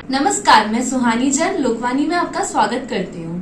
नमस्कार, मैं सुहानी जैन लोकवाणी में आपका स्वागत करती हूँ।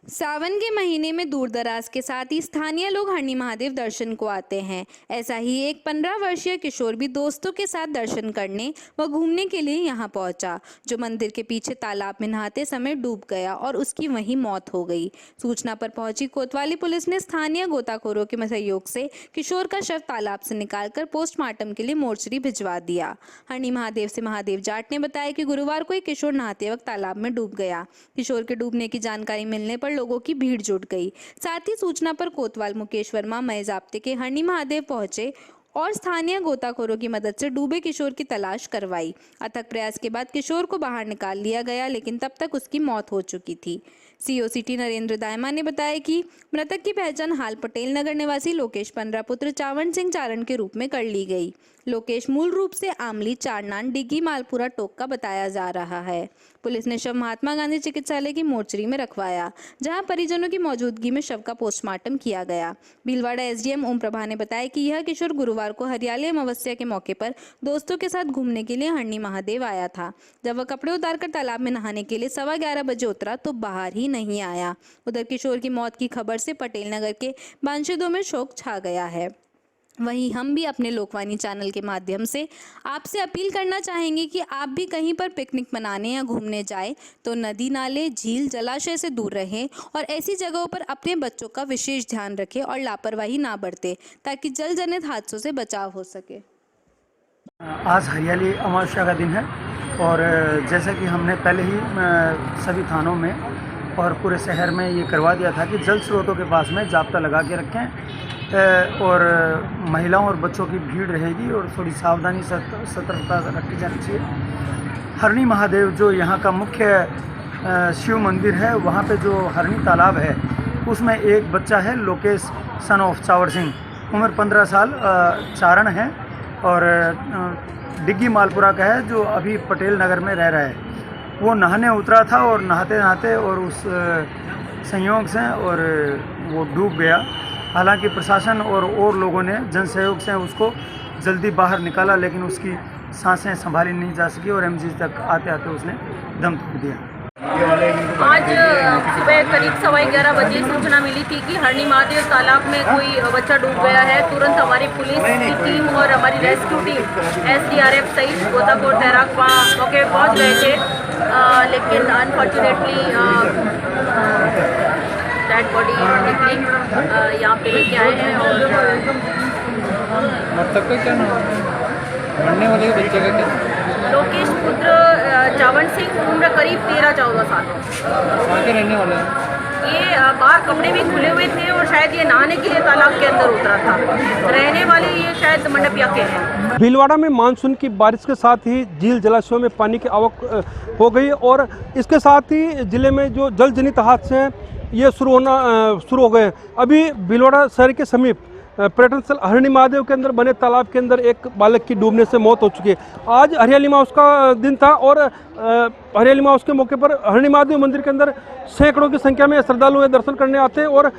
सावन के महीने में दूर दराज के साथ ही स्थानीय लोग हरणी महादेव दर्शन को आते हैं। ऐसा ही एक 15 वर्षीय किशोर भी दोस्तों के साथ दर्शन करने व घूमने के लिए यहां पहुंचा, जो मंदिर के पीछे तालाब में नहाते समय डूब गया और उसकी वहीं मौत हो गई। सूचना पर पहुंची कोतवाली पुलिस ने स्थानीय गोताखोरों के सहयोग से किशोर का शव तालाब से निकालकर पोस्टमार्टम के लिए मोर्चरी भिजवा दिया। हरणी महादेव से महादेव जाट ने बताया कि गुरुवार को एक किशोर नहाते वक्त तालाब में डूब गया। किशोर के डूबने की जानकारी मिलने पर लोगों की भीड़ जुट गई। साथ ही सूचना पर कोतवाल मुकेश वर्मा मय जाब्ते के हरणी महादेव पहुंचे और स्थानीय गोताखोरों की मदद से डूबे किशोर की तलाश करवाई। अथक प्रयास के बाद किशोर को बाहर निकाल लिया गया, लेकिन तब तक उसकी मौत हो चुकी थी। सीओ सिटी नरेंद्र दायमा ने बताया कि मृतक की पहचान हाल पटेल नगर निवासी लोकेश पंद्रा पुत्र चावन सिंह चारण के रूप में कर ली गई। लोकेश मूल रूप से आमली चारनान डिग्गी मालपुरा टोक का बताया जा रहा है। पुलिस ने शव महात्मा गांधी चिकित्सालय की मोर्चरी में रखवाया, जहां परिजनों की मौजूदगी में शव का पोस्टमार्टम किया गया। भीलवाड़ा एसडीएम ओम प्रभा ने बताया कि यह किशोर गुरुवार को हरियाली अमावस्या के मौके पर दोस्तों के साथ घूमने के लिए हरणी महादेव आया था। जब वह कपड़े उतारकर तालाब में नहाने के लिए 11:15 बजे उतरा तो बाहर ही नहीं आया। उधर किशोर की मौत की खबर से पटेल नगर के बांशेदों में शोक छा गया है। वहीं हम भी अपने लोकवाणी चैनल के माध्यम से आपसे अपील करना चाहेंगे कि आप भी कहीं पर पिकनिक मनाने या घूमने जाएं तो नदी, नाले, झील, जलाशय से दूर रहें और ऐसी जगहों पर अपने बच्चों का विशेष ध्यान रखें और लापरवाही ना बरतें, ताकि जल जनित हादसों से बचाव हो सके। आज हरियाली अमावस्या का दिन है और जैसा कि हमने पहले ही सभी थानों में और पूरे शहर में ये करवा दिया था कि जल स्रोतों के पास में जाब्ता लगा के रखें और महिलाओं और बच्चों की भीड़ रहेगी और थोड़ी सावधानी सतर्कता रखी जानी चाहिए। हरणी महादेव जो यहाँ का मुख्य शिव मंदिर है, वहाँ पे जो हरणी तालाब है उसमें एक बच्चा है लोकेश सन ऑफ चावर सिंह, उम्र 15 साल, चारण है और डिग्गी मालपुरा का है, जो अभी पटेल नगर में रह रहा है। वो नहाने उतरा था और नहाते नहाते और उस संयोग से और वो डूब गया। हालांकि प्रशासन और लोगों ने जन सहयोग से उसको जल्दी बाहर निकाला, लेकिन उसकी सांसें संभाली नहीं जा सकी और एमजी तक आते आते उसने दम तोड़ दिया। आज सुबह करीब 11:15 बजे सूचना मिली थी कि हरणी महादेव तालाब में कोई बच्चा डूब गया है। तुरंत हमारी पुलिस की टीम और हमारी रेस्क्यू टीम SDRF सहित गोताखोर तैराक वहाँ मौके पहुँच गए थे, लेकिन अनफॉर्चुनेटली डेड बॉडी निकली। यहाँ पे लेके आए हैं और मतलब का क्या नाम है? मरने वाले बच्चे का क्या? लोकेश पुत्र चावन सिंह, उम्र करीब 13-14 साल। वहाँ के रहने वाले हैं? ये बाहर कपड़े भी खुले हुए थे और शायद ये नहाने के लिए तालाब के अंदर उतरा था। रहने वाले ये शायद मंडपिया के हैं। भीलवाड़ा में मानसून की बारिश के साथ ही झील जलाशयों में पानी की आवक हो गई और इसके साथ ही जिले में जो जल जनित हादसे हैं ये शुरू हो गए। अभी भीलवाड़ा शहर के समीप पर्यटन स्थल हरणी महादेव के अंदर बने तालाब के अंदर एक बालक की डूबने से मौत हो चुकी है। आज हरियाली माउस का दिन था और हरियाली माउस के मौके पर हरणी महादेव मंदिर के अंदर सैकड़ों की संख्या में श्रद्धालु दर्शन करने आते हैं और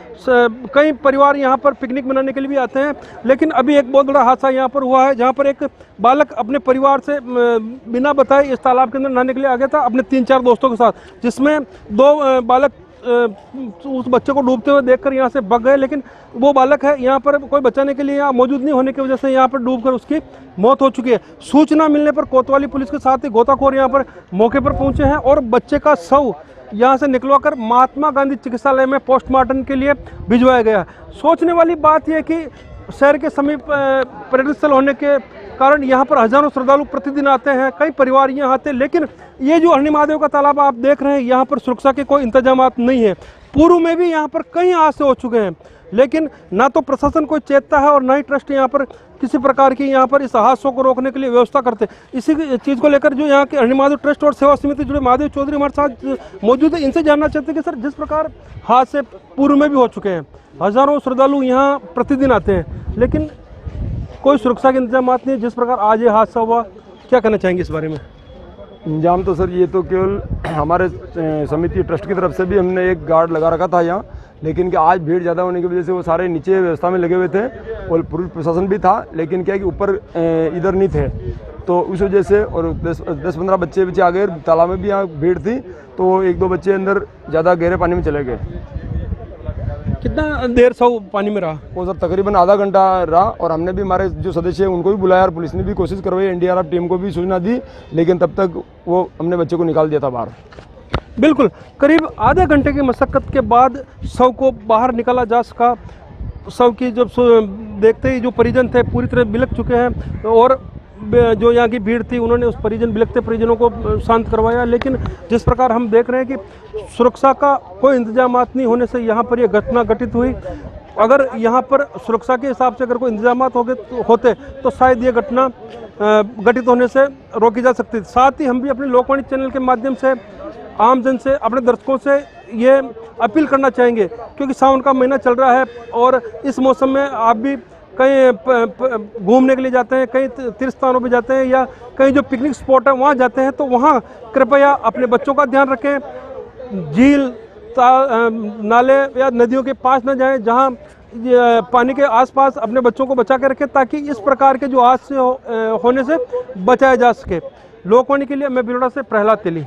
कई परिवार यहाँ पर पिकनिक मनाने के लिए भी आते हैं। लेकिन अभी एक बहुत बड़ा हादसा यहाँ पर हुआ है, जहाँ पर एक बालक अपने परिवार से बिना बताए इस तालाब के अंदर नहाने के लिए आ गया था अपने 3-4 दोस्तों के साथ, जिसमें 2 बालक उस बच्चे को डूबते हुए देखकर यहाँ से भाग गए। लेकिन वो बालक है यहाँ पर कोई बचाने के लिए यहाँ मौजूद नहीं होने की वजह से यहाँ पर डूबकर उसकी मौत हो चुकी है। सूचना मिलने पर कोतवाली पुलिस के साथ ही गोताखोर यहाँ पर मौके पर पहुंचे हैं और बच्चे का शव यहाँ से निकलवाकर महात्मा गांधी चिकित्सालय में पोस्टमार्टम के लिए भिजवाया गया। सोचने वाली बात यह कि शहर के समीप पर्यटन स्थल होने के कारण यहाँ पर हजारों श्रद्धालु प्रतिदिन आते हैं, कई परिवार यहाँ आते हैं, लेकिन ये जो हरणी महादेव का तालाब आप देख रहे हैं यहाँ पर सुरक्षा के कोई इंतजामात नहीं है। पूर्व में भी यहाँ पर कई हादसे हो चुके हैं, लेकिन ना तो प्रशासन कोई चेतता है और ना ही ट्रस्ट यहाँ पर किसी प्रकार की यहाँ पर इस हादसों को रोकने के लिए व्यवस्था करते। इसी चीज़ को लेकर जो यहाँ के हरणी महादेव ट्रस्ट और सेवा समिति जुड़े महादेव चौधरी हमारे साथ मौजूद है, इनसे जानना चाहते हैं कि सर जिस प्रकार हादसे पूर्व में भी हो चुके हैं, हजारों श्रद्धालु यहाँ प्रतिदिन आते हैं, लेकिन कोई सुरक्षा के इंतजाम नहीं, जिस प्रकार आज ये हादसा हुआ, क्या कहना चाहेंगे इस बारे में? इंतजाम तो सर ये तो केवल हमारे समिति ट्रस्ट की तरफ से भी हमने एक गार्ड लगा रखा था यहाँ, लेकिन कि आज भीड़ ज़्यादा होने की वजह से वो सारे नीचे व्यवस्था में लगे हुए थे और पुलिस प्रशासन भी था, लेकिन क्या है कि ऊपर इधर नहीं थे। तो उस वजह से, और 10-15 बच्चे आ गए तालाब में भी, यहाँ भीड़ थी तो 1-2 बच्चे अंदर ज़्यादा गहरे पानी में चले गए। कितना देर से वो पानी में रहा? वो सर तकरीबन आधा घंटा रहा, और हमने भी हमारे जो सदस्य हैं उनको भी बुलाया और पुलिस ने भी कोशिश करवाई, एनडीआरएफ टीम को भी सूचना दी, लेकिन तब तक वो हमने बच्चे को निकाल दिया था बाहर। बिल्कुल, करीब आधे घंटे की मशक्क़त के बाद शव को बाहर निकाला जा सका। शव की जब देखते ही जो परिजन थे पूरी तरह बिलख चुके हैं, और जो यहाँ की भीड़ थी उन्होंने उस बिलखते परिजनों को शांत करवाया। लेकिन जिस प्रकार हम देख रहे हैं कि सुरक्षा का कोई इंतजामात नहीं होने से यहाँ पर यह घटना घटित हुई। अगर यहाँ पर सुरक्षा के हिसाब से अगर कोई इंतजामात होते तो शायद ये घटना घटित होने से रोकी जा सकती थी। साथ ही हम भी अपने लोकवाणी चैनल के माध्यम से आम जन से, अपने दर्शकों से ये अपील करना चाहेंगे, क्योंकि सावन का महीना चल रहा है और इस मौसम में आप भी कहीं घूमने के लिए जाते हैं, कहीं तीर्थ स्थानों पे जाते हैं, या कहीं जो पिकनिक स्पॉट है वहाँ जाते हैं, तो वहाँ कृपया अपने बच्चों का ध्यान रखें। झील, नाले या नदियों के पास न जाएं, जहाँ पानी के आसपास अपने बच्चों को बचा के रखें, ताकि इस प्रकार के जो हादसे होने से बचाया जा सके। लोकवाणी के लिए मैं बिलोड़ा से प्रहलाद तेली।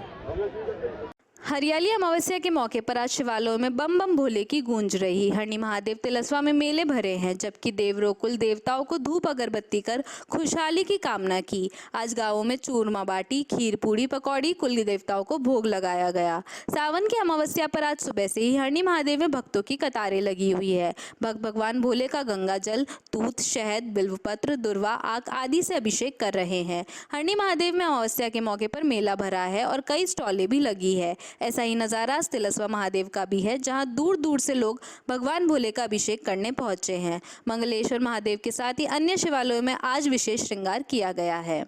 हरियाली अमावस्या के मौके पर आज शिवालयों में बम बम भोले की गूंज रही। हरणी महादेव तिलस्वा में मेले भरे हैं, जबकि देवरों कुल देवताओं को धूप अगरबत्ती कर खुशहाली की कामना की। आज गांवों में चूरमा बाटी, खीर पूड़ी पकौड़ी कुल देवताओं को भोग लगाया गया। सावन की अमावस्या पर आज सुबह से ही हरणी महादेव में भक्तों की कतारें लगी हुई है। भगवान भोले का गंगा जल, तूत, शहद, बिल्वपत्र, दुर्वा, आक आदि से अभिषेक कर रहे हैं। हरणी महादेव में अमावस्या के मौके पर मेला भरा है और कई स्टॉलें भी लगी है। ऐसा ही नज़ारा तिलस्वा महादेव का भी है, जहां दूर दूर से लोग भगवान भोले का अभिषेक करने पहुंचे हैं। मंगलेश्वर महादेव के साथ ही अन्य शिवालयों में आज विशेष श्रृंगार किया गया है।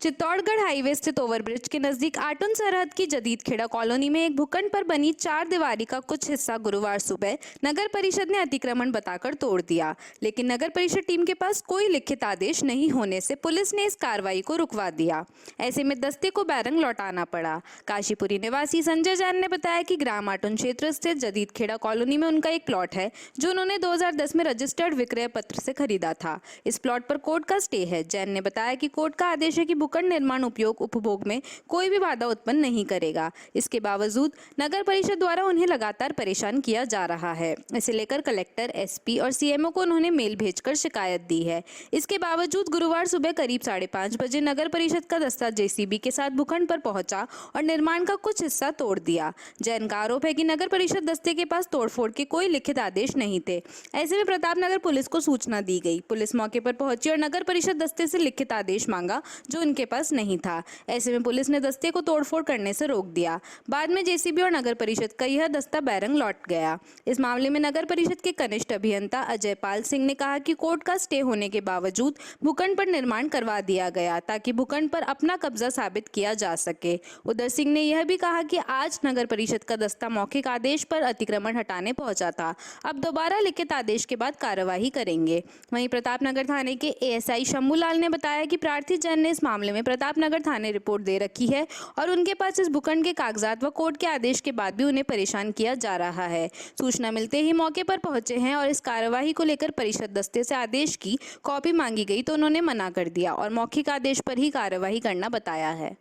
चित्तौड़गढ़ हाईवे स्थित ओवरब्रिज के नजदीक आटुन सरहद की जदीद खेड़ा कॉलोनी में एक भूखंड पर बनी 4 दीवारी का कुछ हिस्सा गुरुवार सुबह नगर परिषद ने अतिक्रमण बताकर तोड़ दिया, लेकिन नगर परिषद टीम के पास कोई लिखित आदेश नहीं होने से पुलिस ने इस कार्रवाई को रुकवा दिया। ऐसे में दस्ते को बैरंग लौटाना पड़ा। काशीपुरी निवासी संजय जैन ने बताया कि ग्राम आटुन क्षेत्र स्थित जदीद खेड़ा कॉलोनी में उनका एक प्लॉट है, जो उन्होंने 2010 में रजिस्टर्ड विक्रय पत्र से खरीदा था। इस प्लॉट पर कोर्ट का स्टे है। जैन ने बताया कि कोर्ट का आदेश है कि भूखंड निर्माण उपयोग उपभोग में कोई भी बाधा उत्पन्न नहीं करेगा। इसके बावजूद नगर परिषद द्वारा उन्हें लगातार परेशान किया जा रहा है। इसे लेकर कलेक्टर, एसपी और सीएमओ को उन्होंने मेल भेजकर शिकायत दी है। इसके बावजूद गुरुवार सुबह करीब 5:30 बजे नगर परिषद का दस्ता जेसीबी के साथ भूखंड पर पहुंचा और निर्माण का कुछ हिस्सा तोड़ दिया। जैन का आरोप है कि नगर परिषद दस्ते के पास तोड़फोड़ के कोई लिखित आदेश नहीं थे। ऐसे में प्रतापनगर पुलिस को सूचना दी गई। पुलिस मौके पर पहुंची और नगर परिषद दस्ते से लिखित आदेश मांगा, जो उनके पास नहीं था। ऐसे में पुलिस ने दस्ते को तोड़फोड़ करने से रोक दिया। बाद में जेसीबी और नगर परिषद का यह दस्ता बैरंग लौट गया। इस मामले में नगर परिषद के कनिष्ठ अभियंता अजय पाल सिंह ने कहा कि कोर्ट का स्टे होने के बावजूद भूखंड पर निर्माण करवा दिया गया, ताकि भूखंड पर अपना कब्जा साबित किया जा सके। उधर सिंह ने यह भी कहा कि आज नगर परिषद का दस्ता मौखिक आदेश पर अतिक्रमण हटाने पहुंचा था। अब दोबारा लिखित आदेश के बाद कार्यवाही करेंगे। वहीं प्रतापनगर थाने के एएसआई शंभू लाल ने बताया कि प्रार्थी जैन ने इस मामले में प्रतापनगर थाने रिपोर्ट दे रखी है और उनके पास इस भूखंड के कागजात व कोर्ट के आदेश के बाद भी उन्हें परेशान किया जा रहा है। सूचना मिलते ही मौके पर पहुंचे हैं और इस कार्यवाही को लेकर परिषद दस्ते से आदेश की कॉपी मांगी गई तो उन्होंने मना कर दिया और मौखिक आदेश पर ही कार्यवाही करना बताया है।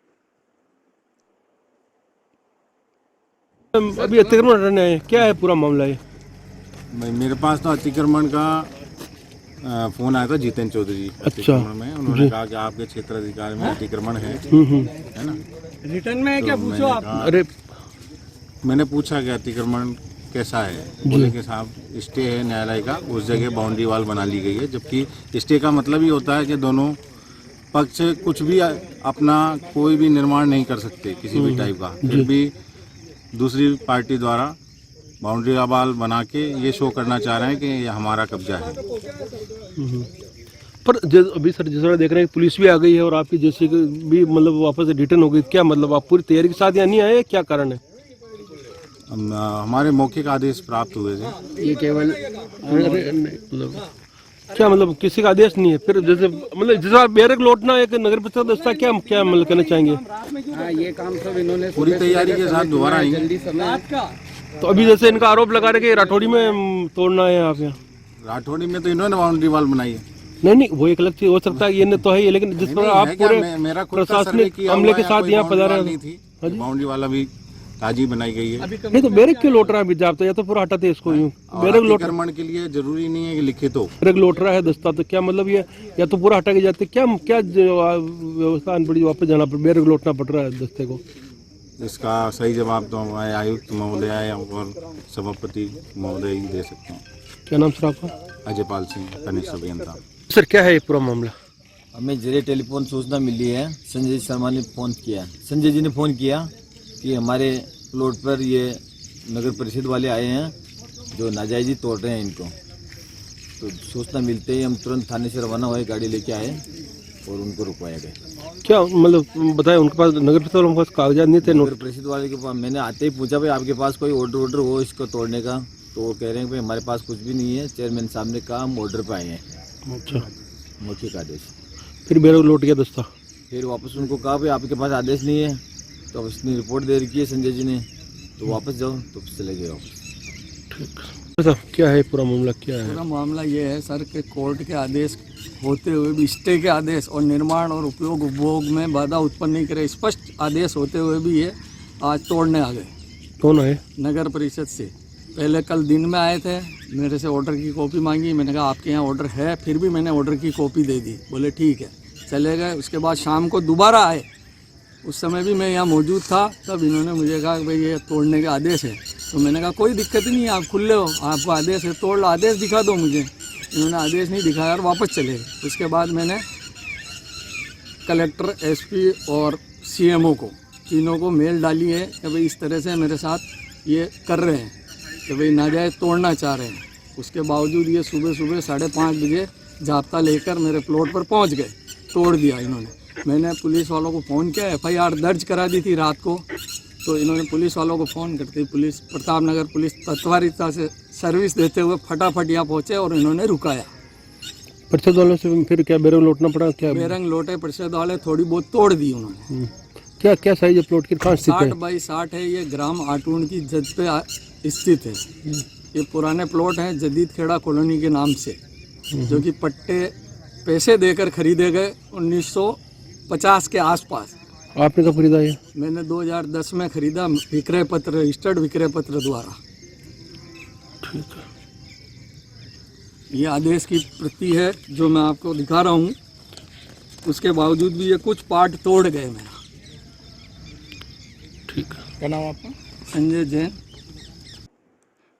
अभी अतिक्रमण रहने आए, क्या है पूरा मामला है? मेरे पास तो अतिक्रमण का फोन आया था जितेंद्र चौधरी अतिक्रमण में। उन्होंने कहा कि आपके क्षेत्र अधिकार में अतिक्रमण है ना। रिटर्न में है क्या? तो पूछो आप। अरे मैंने पूछा कि अतिक्रमण कैसा है। बोले कि साहब स्टे है न्यायालय का, उस जगह बाउंड्री वाल बना ली गई है। जबकि स्टे का मतलब ही होता है कि दोनों पक्ष कुछ भी अपना कोई भी निर्माण नहीं कर सकते किसी भी टाइप का, फिर भी दूसरी पार्टी द्वारा बाउंड्री वाल बना के ये शो करना चाह रहे हैं कि ये हमारा कब्जा है। पर अभी सर जिस तरह देख रहे हैं पुलिस भी आ गई है और आपकी जैसे भी मतलब वापस रिटर्न हो गई, क्या मतलब आप पूरी तैयारी के साथ यहाँ नहीं आए, क्या कारण है? हमारे मौखिक आदेश प्राप्त हुए थे। ये केवल मतलब क्या मतलब किसी का आदेश नहीं है? फिर जैसे मतलब जिस बार बैरक लौटना एक नगर परिषद दस्ता, क्या क्या मतलब कहना चाहेंगे? हाँ, ये काम सब इन्होंने पूरी तैयारी के साथ दोबारा आएंगे। जल्दी समय तो अभी जैसे इनका आरोप लगा रहे कि राठौड़ी में तोड़ना है आप यहाँ, राठौड़ी में तो इन्होंने बाउंड्री वॉल बनाई है। नहीं वो एक अलग चीज हो सकता है, ये तो है ही, लेकिन जिस पर आप पूरे मेरा खुद का सर्वे प्रशासनिक किया अमले हुआ के है, साथ कोई यहाँ बाउंड्री पधारे वॉल नहीं थी, बाउंड्री वाल अभी ताजी बनाई गई है। नहीं तो बैरक क्यों लौट रहा है अभी जाता, या तो पूरा हटाते इसको यूँ बैरक लौट अतिक्रमण के लिए जरूरी नहीं है कि लिखित हो। बैरक लौट रहा है दस्ता, तो क्या मतलब ये या तो पूरा हटा के जाते, क्या क्या व्यवस्था अनपढ़ी वापस जाना पड़, बैरक लौटना पड़ रहा है दस्ते को? इसका सही जवाब तो हमारे आयुक्त महोदय और सभापति महोदय ही दे सकते हैं। क्या नाम सर आपका? अजय पाल सिंह, कनिष्ठ अभियंता। सर क्या है ये पूरा मामला? हमें जरिए टेलीफोन सूचना मिली है, संजय शर्मा ने फ़ोन किया, संजय जी ने फ़ोन किया कि हमारे प्लॉट पर ये नगर परिषद वाले आए हैं जो नाजायजी तोड़ रहे हैं इनको। तो सूचना मिलते ही हम तुरंत थाने से रवाना हुए, गाड़ी लेके आए और उनको रुकवाया गया। क्या मतलब बताया उनके पास नगर परिषद वालों के पास कागजात नहीं थे? नगर परिषद वाले के पास मैंने आते ही पूछा भाई आपके पास कोई ऑर्डर हो इसको तोड़ने का, तो वो कह रहे हैं भाई हमारे पास कुछ भी नहीं है, चेयरमैन साहब ने कहा हम ऑर्डर पे आए हैं। अच्छा, मौखिक आदेश। फिर बैरक लौट गया दस्ता? फिर वापस उनको कहा भाई आपके पास आदेश नहीं है, तो अब इसने रिपोर्ट दे रखी है संजय जी ने, तो वापस जाओ, तो चले गए वापस। ठीक सर, क्या है पूरा मामला, क्या है? पूरा मामला ये है सर कि कोर्ट के आदेश होते हुए भी, स्टे के आदेश और निर्माण और उपयोग उपभोग में बाधा उत्पन्न नहीं करे, स्पष्ट आदेश होते हुए भी ये आज तोड़ने आ गए। कौन है? नगर परिषद से पहले कल दिन में आए थे, मेरे से ऑर्डर की कॉपी मांगी, मैंने कहा आपके यहाँ ऑर्डर है, फिर भी मैंने ऑर्डर की कॉपी दे दी, बोले ठीक है, चले गए। उसके बाद शाम को दोबारा आए, उस समय भी मैं यहाँ मौजूद था, तब इन्होंने मुझे कहा कि भाई ये तोड़ने के आदेश है, तो मैंने कहा कोई दिक्कत नहीं है, आप खुले हो, आपको आदेश है तोड़ लो, आदेश दिखा दो मुझे। इन्होंने आदेश नहीं दिखाया और वापस चले गए। उसके बाद मैंने कलेक्टर, एसपी और सीएमओ को तीनों को मेल डाली है कि भाई इस तरह से मेरे साथ ये कर रहे हैं कि भाई नाजायज़ तोड़ना चाह रहे हैं। उसके बावजूद ये सुबह सुबह 5:30 बजे जाब्ता लेकर मेरे प्लॉट पर पहुंच गए, तोड़ दिया इन्होंने। मैंने पुलिस वालों को फ़ोन किया, एफआईआर दर्ज करा दी थी रात को, तो इन्होंने पुलिस वालों को फ़ोन करते ही पुलिस, प्रताप नगर पुलिस तत्परता से सर्विस देते हुए फटाफट यहाँ पहुँचे और इन्होंने रुकाया। परिषद वालों से फिर क्या बैरक लौटना पड़ा? क्या बेरंग लौटे, परिषद वाले थोड़ी बहुत तोड़ दी उन्होंने। क्या क्या साइज है प्लॉट की, कहाँ स्थित है? 60 बाई 60 है, ये ग्राम आटून की जद पे स्थित है। ये पुराने प्लॉट हैं जदीद खेड़ा कॉलोनी के नाम से, जो कि पट्टे पैसे देकर खरीदे गए 1950 के आसपास। आपने कब खरीदा ये? मैंने 2010 में खरीदा, विक्रय पत्र, रजिस्टर्ड विक्रय पत्र द्वारा। ठीक है, ये आदेश की प्रति है जो मैं आपको दिखा रहा हूँ। उसके बावजूद भी ये कुछ पार्ट तोड़ गए मेरा। ठीक है। क्या नाम आपका? संजय जैन।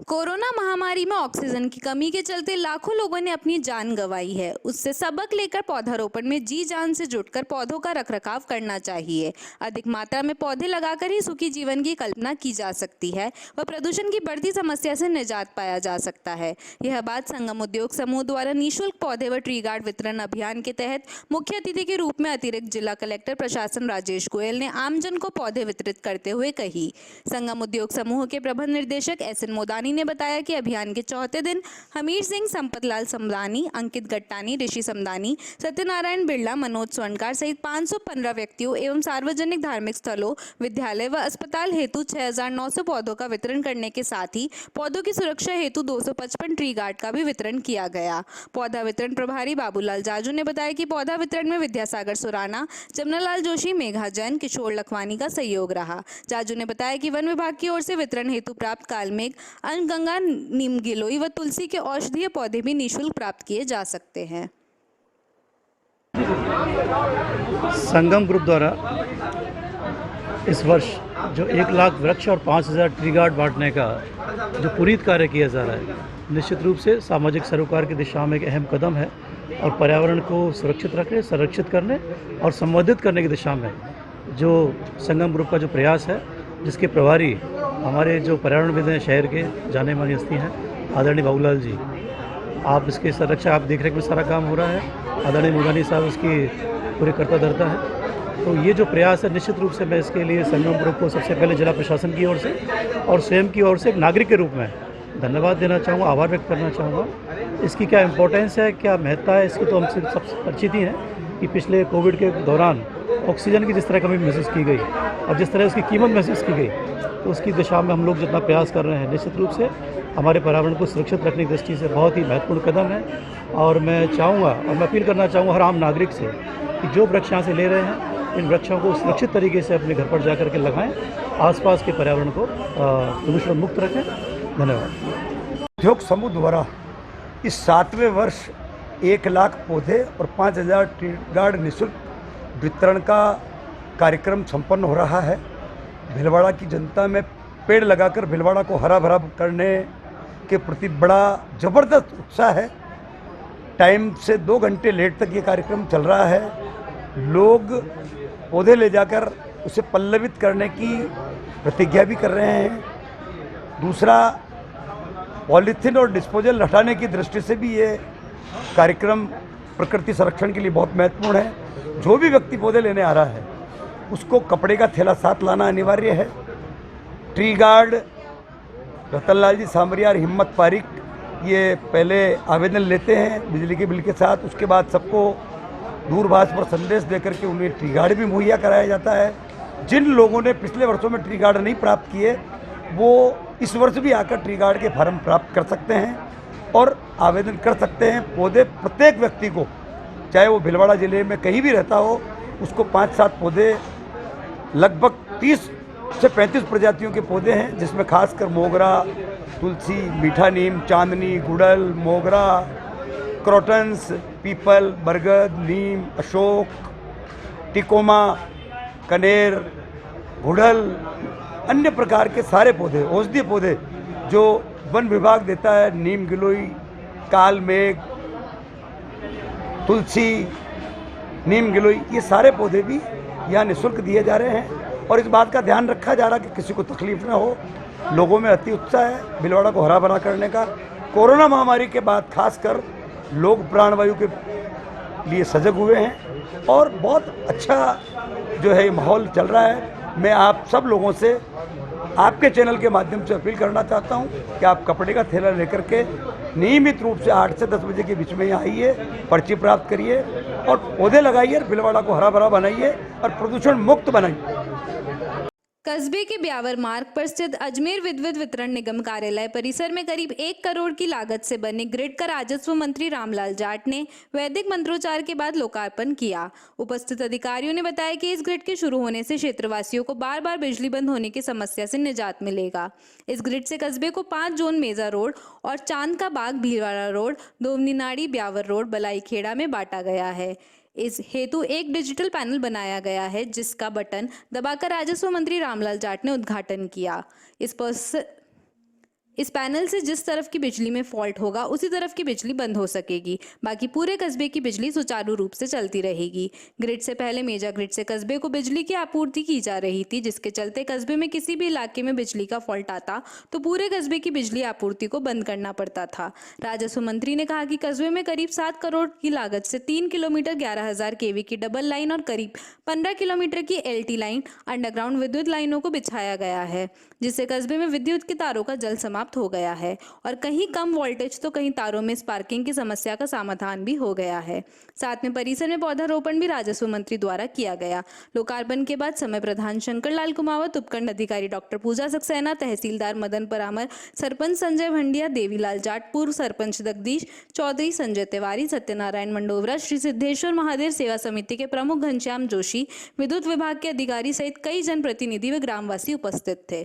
कोरोना महामारी में ऑक्सीजन की कमी के चलते लाखों लोगों ने अपनी जान गंवाई है। उससे सबक लेकर पौधारोपण में जी जान से जुटकर पौधों का रखरखाव करना चाहिए। अधिक मात्रा में पौधे लगाकर ही सुखी जीवन की कल्पना की जा सकती है व प्रदूषण की बढ़ती समस्या से निजात पाया जा सकता है। यह बात संगम उद्योग समूह द्वारा निःशुल्क पौधे व ट्री गार्ड वितरण अभियान के तहत मुख्य अतिथि के रूप में अतिरिक्त जिला कलेक्टर प्रशासन राजेश गोयल ने आमजन को पौधे वितरित करते हुए कही। संगम उद्योग समूह के प्रबंध निर्देशक एसएन मोदानी ने बताया कि अभियान के चौथे दिन हमीर सिंह, संपतलाल समदानी, अंकित गट्टानी, ऋषि समदानी, सत्यनारायण बिरला, मनोज स्वर्णकार सहित 515 व्यक्तियों एवं सार्वजनिक धार्मिक स्थलों, विद्यालय व अस्पताल हेतु 6900 पौधों का वितरण करने के साथ ही पौधों की सुरक्षा हेतु 255 ट्री गार्ड का भी वितरण किया गया। पौधा वितरण प्रभारी बाबूलाल जाजू ने बताया कि पौधा वितरण में विद्यासागर सुराना, जमनालाल जोशी, मेघा जैन, किशोर लखवानी का सहयोग रहा। जाजू ने बताया कि वन विभाग की ओर से वितरण हेतु प्राप्त कालमेघ, गंगा, नीम गिलोई व तुलसी के औषधीय पौधे भी निःशुल्क प्राप्त किए जा सकते हैं। संगम ग्रुप द्वारा इस वर्ष जो 1 लाख वृक्ष और 5000 ट्री गार्ड बांटने का जो पुनीत कार्य किया जा रहा है, निश्चित रूप से सामाजिक सरोकार की दिशा में एक अहम कदम है और पर्यावरण को सुरक्षित रखने, संरक्षित करने और संवर्धित करने की दिशा में जो संगम ग्रुप का जो प्रयास है, जिसके प्रभारी हमारे जो पर्यावरणविद हैं, शहर के जाने मानी हस्ती हैं, आदरणीय बाबूलाल जी, आप इसकी संरक्षा, आप देख रेख में सारा काम हो रहा है। आदरणीय मुगानी साहब इसकी पूरी करता धरता है। तो ये जो प्रयास है, निश्चित रूप से मैं इसके लिए संगमपुर को सबसे पहले जिला प्रशासन की ओर से और स्वयं की ओर से एक नागरिक के रूप में धन्यवाद देना चाहूँगा, आभार व्यक्त करना चाहूँगा। इसकी क्या इम्पोर्टेंस है, क्या महत्ता है, इसकी तो हम सब परिचित ही हैं कि पिछले कोविड के दौरान ऑक्सीजन की जिस तरह कमी महसूस की गई और जिस तरह उसकी कीमत महसूस की गई, तो उसकी दिशा में हम लोग जितना प्रयास कर रहे हैं, निश्चित रूप से हमारे पर्यावरण को सुरक्षित रखने की दृष्टि से बहुत ही महत्वपूर्ण कदम है। और मैं चाहूँगा और मैं अपील करना चाहूँगा हर आम नागरिक से कि जो वृक्ष यहाँ से ले रहे हैं, इन वृक्षों को सुरक्षित तरीके से अपने घर पर जा कर के लगाएं, आसपास के पर्यावरण को प्रदूषण मुक्त रखें। धन्यवाद। उद्योग समूह द्वारा इस 7वें वर्ष 1 लाख पौधे और 5000 ट्री गार्ड निःशुल्क वितरण का कार्यक्रम संपन्न हो रहा है। भीलवाड़ा की जनता में पेड़ लगाकर भीलवाड़ा को हरा भरा करने के प्रति बड़ा ज़बरदस्त उत्साह है। टाइम से 2 घंटे लेट तक ये कार्यक्रम चल रहा है। लोग पौधे ले जाकर उसे पल्लवित करने की प्रतिज्ञा भी कर रहे हैं। दूसरा, पॉलीथीन और डिस्पोजल हटाने की दृष्टि से भी ये कार्यक्रम प्रकृति संरक्षण के लिए बहुत महत्वपूर्ण है। जो भी व्यक्ति पौधे लेने आ रहा है उसको कपड़े का थैला साथ लाना अनिवार्य है। ट्री गार्ड रतनलाल जी सामरिया और हिम्मत पारिक ये पहले आवेदन लेते हैं बिजली के बिल के साथ, उसके बाद सबको दूरभाष पर संदेश देकर के उन्हें ट्री गार्ड भी मुहैया कराया जाता है। जिन लोगों ने पिछले वर्षों में ट्री गार्ड नहीं प्राप्त किए वो इस वर्ष भी आकर ट्री गार्ड के फॉर्म प्राप्त कर सकते हैं और आवेदन कर सकते हैं। पौधे प्रत्येक व्यक्ति को, चाहे वो भीलवाड़ा ज़िले में कहीं भी रहता हो, उसको 5-7 पौधे, लगभग 30 से 35 प्रजातियों के पौधे हैं, जिसमें खासकर मोगरा, तुलसी, मीठा नीम, चांदनी, गुड़हल, मोगरा, क्रोटन्स, पीपल, बरगद, नीम, अशोक, टिकोमा, कनेर, गुड़हल, अन्य प्रकार के सारे पौधे, औषधीय पौधे जो वन विभाग देता है, नीम गिलोई, काल मेघ, तुलसी, नीम गिलोई, ये सारे पौधे भी यहाँ निःशुल्क दिए जा रहे हैं। और इस बात का ध्यान रखा जा रहा है कि किसी को तकलीफ ना हो। लोगों में अति उत्साह है भीलवाड़ा को हरा भरा करने का। कोरोना महामारी के बाद खासकर लोग प्राणवायु के लिए सजग हुए हैं और बहुत अच्छा जो है माहौल चल रहा है। मैं आप सब लोगों से आपके चैनल के माध्यम से अपील करना चाहता हूं कि आप कपड़े का थैला लेकर के नियमित रूप से 8 से 10 बजे के बीच में यहाँ आइए, पर्ची प्राप्त करिए और पौधे लगाइए, भीलवाड़ा को हरा भरा बनाइए और प्रदूषण मुक्त बनाइए। कस्बे के ब्यावर मार्ग पर स्थित अजमेर विद्युत वितरण निगम कार्यालय परिसर में करीब 1 करोड़ की लागत से बने ग्रिड का राजस्व मंत्री रामलाल जाट ने वैदिक मंत्रोच्चार के बाद लोकार्पण किया। उपस्थित अधिकारियों ने बताया कि इस ग्रिड के शुरू होने से क्षेत्रवासियों को बार बार बिजली बंद होने की समस्या से निजात मिलेगा। इस ग्रिड से कस्बे को 5 जोन मेजा रोड और चांद का बाग भीलवाड़ा रोड, दोवनीनाड़ी ब्यावर रोड, बलाईखेड़ा में बांटा गया है। इस हेतु एक डिजिटल पैनल बनाया गया है जिसका बटन दबाकर राजस्व मंत्री रामलाल जाट ने उद्घाटन किया। इस पैनल से जिस तरफ की बिजली में फॉल्ट होगा उसी तरफ की बिजली बंद हो सकेगी, बाकी पूरे कस्बे की बिजली सुचारू रूप से चलती रहेगी। ग्रिड से पहले मेजा ग्रिड से कस्बे को बिजली की आपूर्ति की जा रही थी, जिसके चलते कस्बे में किसी भी इलाके में बिजली का फॉल्ट आता तो पूरे कस्बे की बिजली आपूर्ति को बंद करना पड़ता था। राजस्व मंत्री ने कहा कि कस्बे में करीब 7 करोड़ की लागत से 3 किलोमीटर 11,000 kV की डबल लाइन और करीब 15 किलोमीटर की LT लाइन अंडरग्राउंड विद्युत लाइनों को बिछाया गया है, जिससे कस्बे में विद्युत के तारों का जल समाप्त हो गया है और कहीं कम वोल्टेज तो कहीं तारों में स्पार्किंग की समस्या का समाधान भी हो गया है। साथ में परिसर में पौधारोपण भी राजस्व मंत्री द्वारा किया गया। लोकार्पण के बाद समय प्रधान शंकर लाल कुमावत, उपखंड अधिकारी डॉक्टर पूजा सक्सेना, तहसीलदार मदन परामर, सरपंच संजय भंडिया, देवीलाल जाट, पूर्व सरपंच जगदीश चौधरी, संजय तिवारी, सत्यनारायण मंडोवरा, श्री सिद्धेश्वर महादेव सेवा समिति के प्रमुख घनश्याम जोशी, विद्युत विभाग के अधिकारी सहित कई जनप्रतिनिधि व ग्रामवासी उपस्थित थे।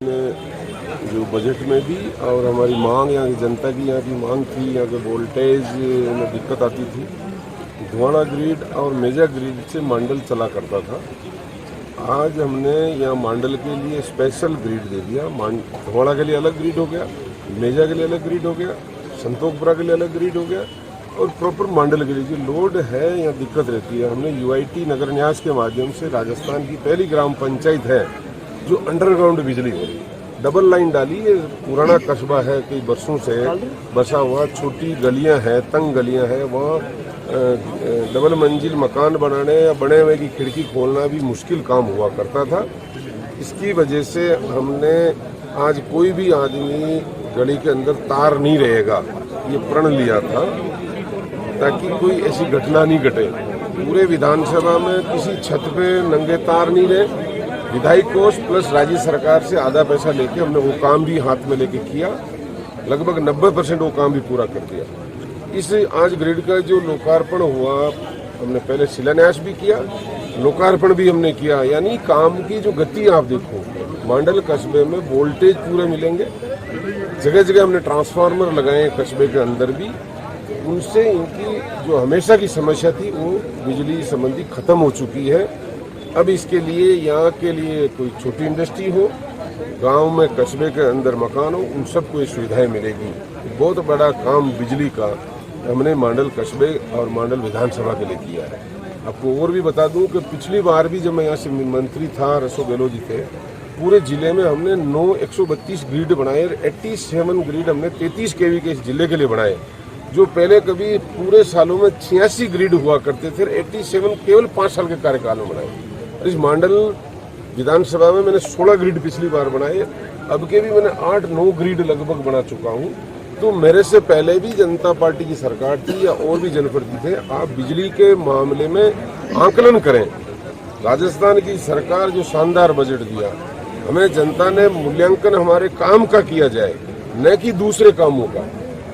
जो बजट में भी और हमारी मांग, यहाँ की जनता की यहाँ की मांग थी, यहाँ के वोल्टेज में दिक्कत आती थी। धुआना ग्रिड और मेजा ग्रिड से मंडल चला करता था। आज हमने यहाँ मंडल के लिए स्पेशल ग्रिड दे दिया। धुआना के लिए अलग ग्रिड हो गया, मेजा के लिए अलग ग्रिड हो गया, संतोखपुरा के लिए अलग ग्रिड हो गया और प्रॉपर मंडल के लिए जो लोड है यहाँ दिक्कत रहती है। हमने UIT नगर न्यास के माध्यम से राजस्थान की पहली ग्राम पंचायत है जो अंडरग्राउंड बिजली हो रही है। डबल लाइन डाली। ये पुराना कस्बा है, कई बरसों से बसा हुआ, छोटी गलियां हैं, तंग गलियां हैं, वहाँ डबल मंजिल मकान बनाने या बने हुए की खिड़की खोलना भी मुश्किल काम हुआ करता था। इसकी वजह से हमने आज कोई भी आदमी गली के अंदर तार नहीं रहेगा, ये प्रण लिया था ताकि कोई ऐसी घटना नहीं घटे। पूरे विधानसभा में किसी छत पे नंगे तार नहीं रहे। विधायक कोष प्लस राज्य सरकार से आधा पैसा लेके हमने वो काम भी हाथ में लेके किया। लगभग 90% वो काम भी पूरा कर दिया। इस आज ग्रिड का जो लोकार्पण हुआ, हमने पहले शिलान्यास भी किया, लोकार्पण भी हमने किया। यानी काम की जो गति आप देखो, मांडल कस्बे में वोल्टेज पूरे मिलेंगे। जगह जगह हमने ट्रांसफार्मर लगाए कस्बे के अंदर भी। उनसे इनकी जो हमेशा की समस्या थी वो बिजली संबंधी खत्म हो चुकी है। अब इसके लिए यहाँ के लिए कोई छोटी इंडस्ट्री हो, गांव में कस्बे के अंदर मकान हो, उन सबको ये सुविधाएं मिलेगी। बहुत बड़ा काम बिजली का हमने मांडल कस्बे और मांडल विधानसभा के लिए किया है। आपको और भी बता दूं कि पिछली बार भी जब मैं यहाँ से मंत्री था, रसो गहलोत जी थे, पूरे जिले में हमने 132 ग्रिड बनाए। 87 ग्रिड हमने 33 kV के इस जिले के लिए बनाए, जो पहले कभी पूरे सालों में 86 ग्रिड हुआ करते थे। 87 केवल 5 साल के कार्यकाल में बनाए। इस मांडल विधानसभा में मैंने 16 ग्रिड पिछली बार बनाए, अब के भी मैंने 8-9 ग्रिड लगभग बना चुका हूँ। तो मेरे से पहले भी जनता पार्टी की सरकार थी या और भी जनप्रतिनिधि थे। आप बिजली के मामले में आंकलन करें। राजस्थान की सरकार जो शानदार बजट दिया, हमें जनता ने मूल्यांकन हमारे काम का किया जाए, न कि दूसरे कामों का।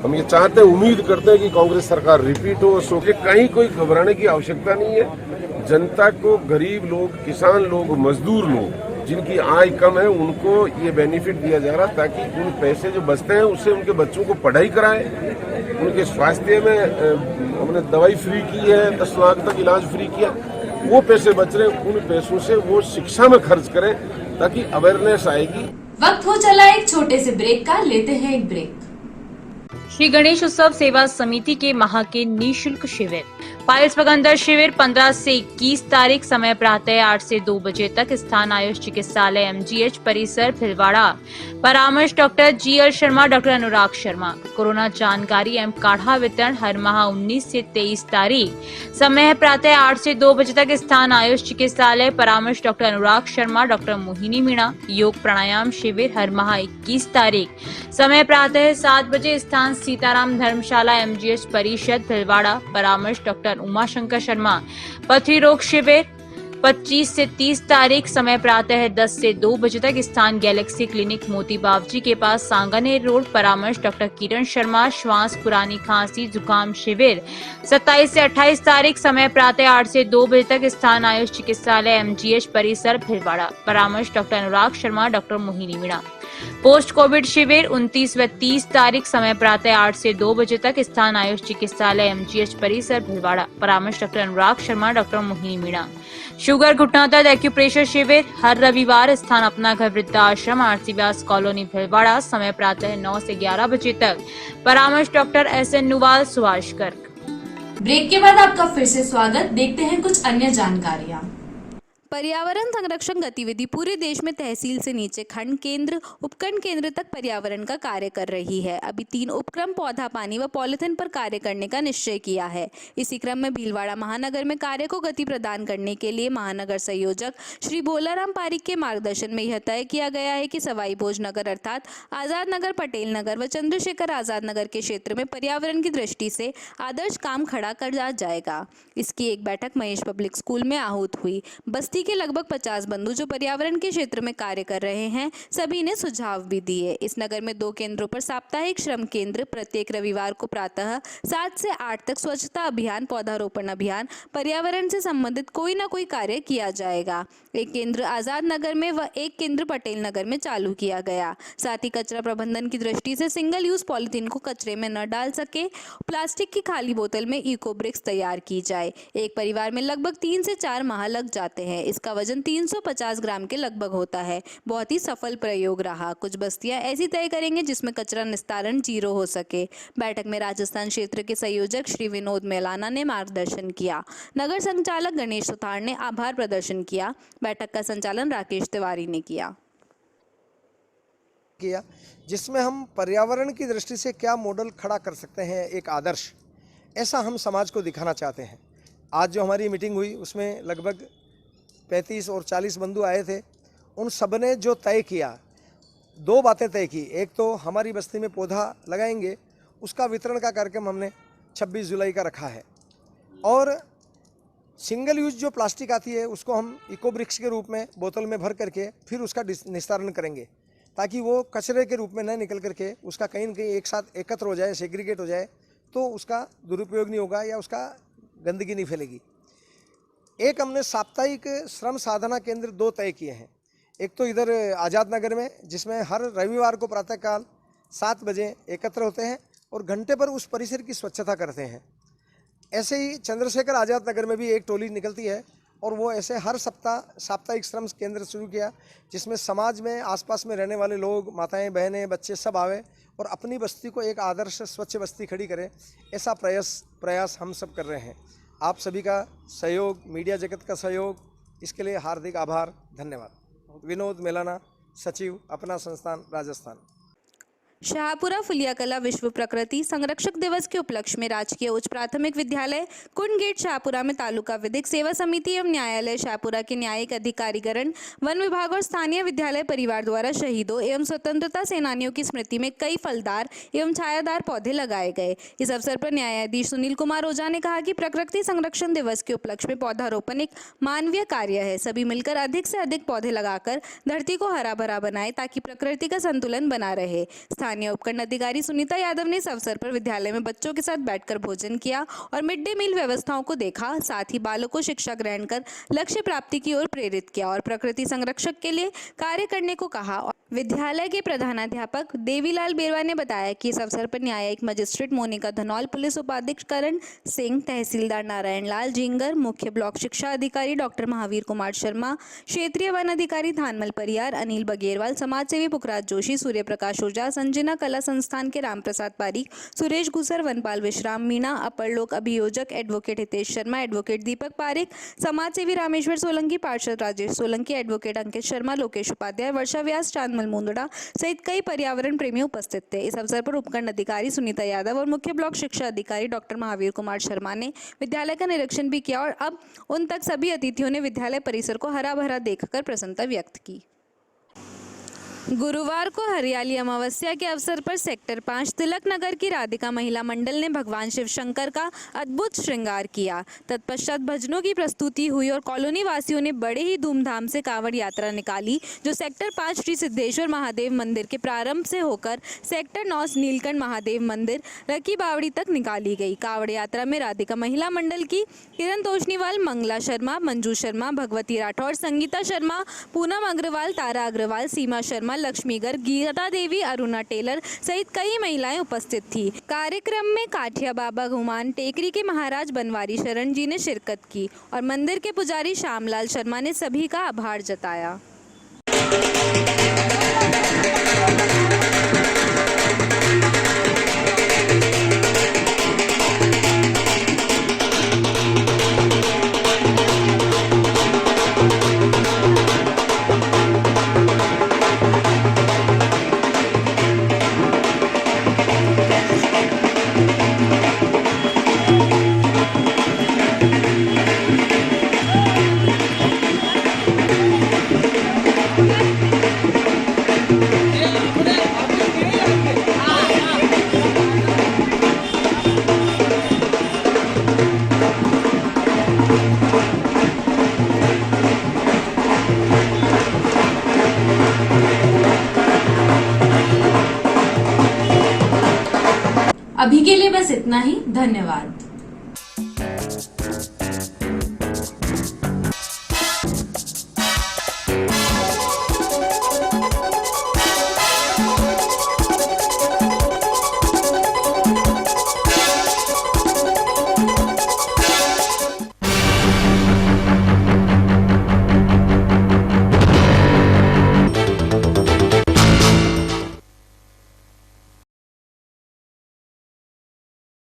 हम ये चाहते हैं, उम्मीद करते हैं कि कांग्रेस सरकार रिपीट हो। सो के कहीं कोई घबराने की आवश्यकता नहीं है। जनता को, गरीब लोग, किसान लोग, मजदूर लोग जिनकी आय कम है, उनको ये बेनिफिट दिया जा रहा, ताकि उन पैसे जो बचते हैं उससे उनके बच्चों को पढ़ाई कराएं। उनके स्वास्थ्य में हमने दवाई फ्री की है, 10 लाख तक इलाज फ्री किया। वो पैसे बच रहे, उन पैसों से वो शिक्षा में खर्च करें ताकि अवेयरनेस आएगी। वक्त हो चला एक छोटे से ब्रेक का, लेते हैं एक ब्रेक। श्री गणेश उत्सव सेवा समिति के माह के निःशुल्क शिविर पाइल्स पगंदर शिविर 15 से 21 तारीख, समय प्रातः 8 से 2 बजे तक, स्थान आयुष चिकित्सालय MGH परिसर भिलवाड़ा। परामर्श doctor GL Sharma, doctor Anurag Sharma. Corona जानकारी एवं काढ़ा वितरण हर माह 19 से 23 तारीख, समय प्रातः 8 से 2 बजे तक, स्थान आयुष चिकित्सालय। परामर्श डॉक्टर अनुराग शर्मा, डॉक्टर मोहिनी मीणा। योग प्राणायाम शिविर हर माह 21 तारीख, समय प्रातः 7 बजे, स्थान सीताराम धर्मशाला MGH परिषद भिलवाड़ा। परामर्श डॉक्टर उमा शंकर शर्मा। पथरी रोग शिविर 25 से 30 तारीख, समय प्रातः 10 से 2 बजे तक, स्थान गैलेक्सी क्लिनिक मोती बावजी के पास, सांगानेर रोड। परामर्श डॉक्टर किरण शर्मा। श्वास, पुरानी खांसी, जुकाम शिविर 27 से 28 तारीख, समय प्रातः 8 से 2 बजे तक, स्थान आयुष चिकित्सालय MGH परिसर भिलवाड़ा। परामर्श doctor Anurag Sharma, doctor Mohini Meena. Post covid शिविर 29 व 30 तारीख, समय प्रातः 8 से 2 बजे तक, स्थान आयुष चिकित्सालय MGH परिसर भिलवाड़ा। परामर्श doctor Anurag Sharma, doctor Mohini Meena. Sugar घुटना दर्द एक्यूप्रेशर शिविर हर रविवार, स्थान अपना घर वृद्धाश्रम RC व्यास कॉलोनी भिलवाड़ा, समय प्रातः 9 से 11 बजे तक। परामर्श doctor SN Nuwal, Subhash Garg. Break के बाद आपका फिर से स्वागत। देखते हैं कुछ अन्य जानकारियाँ। पर्यावरण संरक्षण गतिविधि पूरे देश में तहसील से नीचे खंड केंद्र, उपखंड केंद्र तक पर्यावरण का कार्य कर रही है। अभी 3 उपक्रम पौधा, पानी व पॉलिथीन पर कार्य करने का निश्चय किया है। इसी क्रम में भीलवाड़ा महानगर में कार्य को गति प्रदान करने के लिए महानगर संयोजक श्री भोलाराम पारिक के मार्गदर्शन में यह तय किया गया है कि सवाई भोज नगर अर्थात आजाद नगर, पटेल नगर व चंद्रशेखर आजाद नगर के क्षेत्र में पर्यावरण की दृष्टि से आदर्श काम खड़ा कर जाएगा। इसकी एक बैठक महेश पब्लिक स्कूल में आहूत हुई। बस्ती के लगभग 50 बंधु जो पर्यावरण के क्षेत्र में कार्य कर रहे हैं, सभी ने सुझाव भी दिए। इस नगर में 2 केंद्रों पर साप्ताहिक श्रम केंद्र, प्रत्येक रविवार को प्रातः 7 से 8 तक स्वच्छता अभियान, पौधारोपण अभियान, पर्यावरण से संबंधित कोई न कोई कार्य किया जाएगा। एक केंद्र आजाद नगर में व एक केंद्र पटेल नगर में चालू किया गया। साथ ही कचरा प्रबंधन की दृष्टि से सिंगल यूज पॉलिथीन को कचरे में न डाल सके, प्लास्टिक की खाली बोतल में इको ब्रिक्स तैयार की जाए। एक परिवार में लगभग 3 से 4 माह लग जाते हैं। इसका वजन 350 ग्राम के लगभग होता है। बहुत ही सफल प्रयोग रहा। कुछ बस्तियां ऐसी तय करेंगे जिसमें कचरा निस्तारण 0 हो सके। बैठक में राजस्थान क्षेत्र के संयोजक श्री विनोद मेलाना ने मार्गदर्शन किया। नगर संचालक गणेश सुतार ने आभार प्रदर्शन किया। बैठक का संचालन राकेश तिवारी ने किया। किया, जिसमें हम पर्यावरण की दृष्टि से क्या मॉडल खड़ा कर सकते हैं, एक आदर्श, ऐसा हम समाज को दिखाना चाहते हैं। आज जो हमारी मीटिंग हुई उसमें लगभग 35 और 40 बंधु आए थे। उन सब ने जो तय किया, 2 बातें तय की। एक तो हमारी बस्ती में पौधा लगाएंगे, उसका वितरण का कार्यक्रम हमने 26 जुलाई का रखा है, और सिंगल यूज जो प्लास्टिक आती है उसको हम इको ब्रिक्स के रूप में बोतल में भर करके फिर उसका निस्तारण करेंगे, ताकि वो कचरे के रूप में न निकल करके उसका कहीं न कहीं एक साथ एकत्र हो जाए, सेग्रीगेट हो जाए, तो उसका दुरुपयोग नहीं होगा या उसका गंदगी नहीं फैलेगी। एक हमने साप्ताहिक श्रम साधना केंद्र 2 तय किए हैं। एक तो इधर आज़ाद नगर में, जिसमें हर रविवार को प्रातःकाल 7 बजे एकत्र होते हैं और घंटे पर उस परिसर की स्वच्छता करते हैं। ऐसे ही चंद्रशेखर आज़ाद नगर में भी एक टोली निकलती है और वो ऐसे हर सप्ताह साप्ताहिक श्रम केंद्र शुरू किया, जिसमें समाज में आसपास में रहने वाले लोग, माताएं, बहनें, बच्चे सब आवे और अपनी बस्ती को एक आदर्श स्वच्छ बस्ती खड़ी करें। ऐसा प्रयास हम सब कर रहे हैं। आप सभी का सहयोग, मीडिया जगत का सहयोग, इसके लिए हार्दिक आभार, धन्यवाद। विनोद मेलाना, सचिव, अपना संस्थान, राजस्थान। शाहपुरा फुलिया कला विश्व प्रकृति संरक्षक दिवस के उपलक्ष्य में राजकीय उच्च प्राथमिक विद्यालय कुंड गेट शाहपुरा में तालुका विधिक सेवा समिति एवं न्यायालय शाहपुरा के न्यायिक अधिकारीगण, वन विभाग और स्थानीय विद्यालय परिवार द्वारा शहीदों एवं स्वतंत्रता सेनानियों की स्मृति में कई फलदार एवं छायादार पौधे लगाए गए। इस अवसर पर न्यायाधीश सुनील कुमार ओझा ने कहा कि प्रकृति संरक्षण दिवस के उपलक्ष्य में पौधारोपण एक मानवीय कार्य है। सभी मिलकर अधिक से अधिक पौधे लगाकर धरती को हरा भरा बनाए, ताकि प्रकृति का संतुलन बना रहे। स्थानीय उपखंड अधिकारी सुनीता यादव ने इस अवसर पर विद्यालय में बच्चों के साथ बैठकर भोजन किया और मिड डे मील व्यवस्थाओं को देखा। साथ ही बालकों को शिक्षा ग्रहण कर लक्ष्य प्राप्ति की ओर प्रेरित किया और प्रकृति संरक्षक के लिए कार्य करने को कहा। विद्यालय के प्रधानाध्यापक देवीलाल बेरवा ने बताया कि इस अवसर पर न्यायिक मजिस्ट्रेट मोनिका धनौल, पुलिस उपाधीक्षक करण सिंह, तहसीलदार नारायण लाल जिंगर, मुख्य ब्लॉक शिक्षा अधिकारी डॉक्टर महावीर कुमार शर्मा, क्षेत्रीय वन अधिकारी थानमल परियार, अनिल बगेरवाल, समाजसेवी पुखराज जोशी, सूर्य प्रकाश ओझा, संजना कला संस्थान के रामप्रसाद पारीक, सुरेश गुसर, वनपाल विश्राम मीणा, अपर लोक अभियोजक एडवोकेट हितेश शर्मा, एडवोकेट दीपक पारिक, समाजसेवी रामेश्वर सोलंकी, पार्षद राजेश सोलंकी, एडवोकेट अंकित शर्मा, लोकेश उपाध्याय, वर्षा व्यास, चांदमल मुंदड़ा सहित कई पर्यावरण प्रेमी उपस्थित थे। इस अवसर पर उपखंड अधिकारी सुनीता यादव और मुख्य ब्लॉक शिक्षा अधिकारी डॉक्टर महावीर कुमार शर्मा ने विद्यालय का निरीक्षण भी किया और अब उन तक सभी अतिथियों ने विद्यालय परिसर को हरा भरा देखकर प्रसन्नता व्यक्त की। गुरुवार को हरियाली अमावस्या के अवसर पर सेक्टर 5 तिलक नगर की राधिका महिला मंडल ने भगवान शिव शंकर का अद्भुत श्रृंगार किया। तत्पश्चात भजनों की प्रस्तुति हुई और कॉलोनी वासियों ने बड़े ही धूमधाम से कांवड़ यात्रा निकाली, जो सेक्टर 5 श्री सिद्धेश्वर महादेव मंदिर के प्रारंभ से होकर सेक्टर 9 नीलकंठ महादेव मंदिर रकी बावड़ी तक निकाली गई। कांवड़ यात्रा में राधिका महिला मंडल की किरण तोशनीवाल, मंगला शर्मा, मंजू शर्मा, भगवती राठौर, संगीता शर्मा, पूनम अग्रवाल, तारा अग्रवाल, सीमा शर्मा, लक्ष्मीगर, गीता देवी, अरुणा टेलर सहित कई महिलाएं उपस्थित थी। कार्यक्रम में काठिया बाबा घुमान टेकरी के महाराज बनवारी शरण जी ने शिरकत की और मंदिर के पुजारी श्यामलाल शर्मा ने सभी का आभार जताया। अभी के लिए बस इतना ही। धन्यवाद।